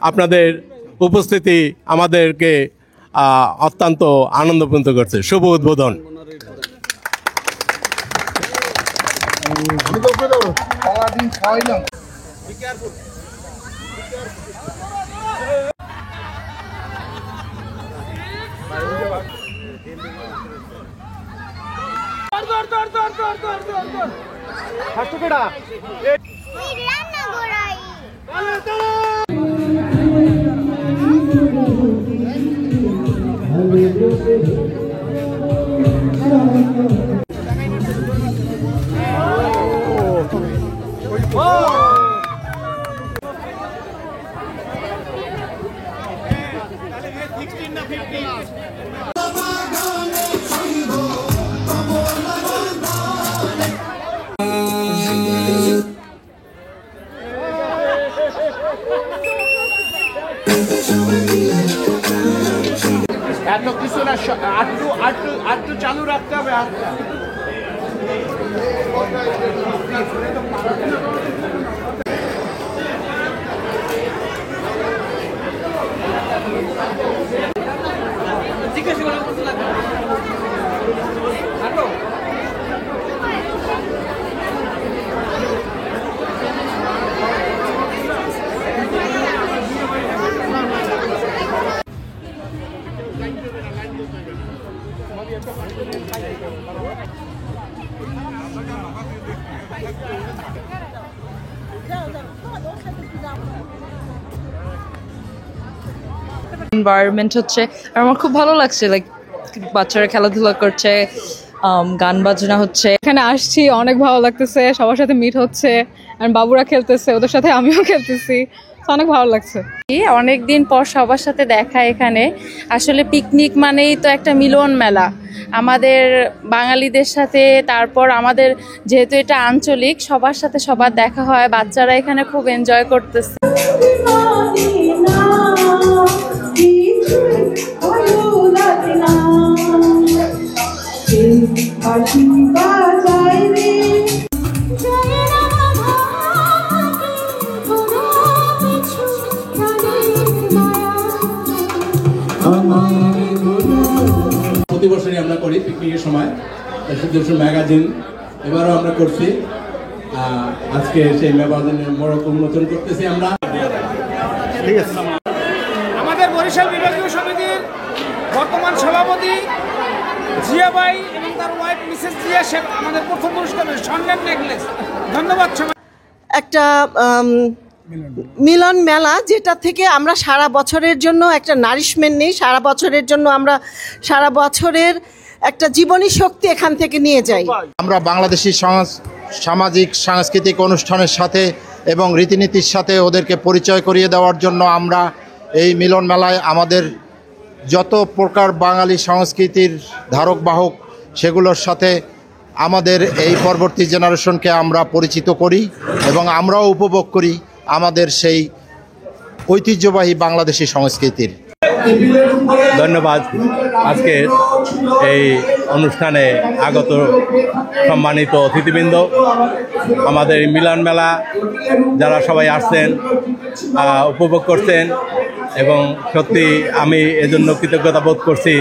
আপনাদের উপস্থিতি আমাদেরকে অত্যন্ত আনন্দপ্রাপ্ত করছে। শুভ উদ্বোধন। এত কিছু না, আটটু চালু রাখতে হবে হাতটা। এনভায়রনমেন্ট হচ্ছে আর আমার খুব ভালো লাগছে, লাইক বাচ্চারা খেলাধুলা করছে, গান বাজনা হচ্ছে। এখানে আসছি, অনেক ভালো লাগতেছে, সবার সাথে মিট হচ্ছে, আর বাবুরা খেলতেছে, ওদের সাথে আমিও খেলতেছি, অনেক ভালো লাগছে। অনেকদিন পর সবার সাথে দেখা এখানে। আসলে পিকনিক মানেই তো একটা মিলন মেলা আমাদের বাঙালিদের সাথে। তারপর আমাদের যেহেতু এটা আঞ্চলিক, সবার সাথে সবার দেখা হয়, বাচ্চারা এখানে খুব এনজয় করতেছে। প্রতি বছরই আমরা করি পিকনিকের সময় ম্যাগাজিন, এবারও আমরা করছি। আজকে সেই ম্যাগাজিনের মোড়ক উন্মোচন করতেছি আমরা। আমাদের বরিশাল বিভাগীয় সমিতির বর্তমান সভাপতি জিয়া ভাই এবং তার ওয়াইফ মিসেস জিয়া শেখ আমাদের প্রথম পুরস্কার স্বর্ণের নেকলেস। ধন্যবাদ। একটা মিলন মেলা, যেটা থেকে আমরা সারা বছরের জন্য একটা নারিশমেন্ট নিই, সারা বছরের জন্য আমরা সারা বছরের একটা জীবনী শক্তি এখান থেকে নিয়ে যাই। আমরা বাংলাদেশি সামাজিক সাংস্কৃতিক অনুষ্ঠানের সাথে এবং রীতিনীতির সাথে ওদেরকে পরিচয় করিয়ে দেওয়ার জন্য আমরা এই মিলন মেলায় আমাদের যত প্রকার বাঙালি সংস্কৃতির ধারক বাহক সেগুলোর সাথে আমাদের এই পরবর্তী জেনারেশনকে আমরা পরিচিত করি এবং আমরাও উপভোগ করি আমাদের সেই ঐতিহ্যবাহী বাংলাদেশি সংস্কৃতির। ধন্যবাদ। আজকে এই অনুষ্ঠানে আগত সম্মানিত অতিথিবৃন্দ, আমাদের মিলন মেলা যারা সবাই আসছেন, উপভোগ করছেন, এবং সত্যি আমি এজন্য কৃতজ্ঞতা বোধ করছি।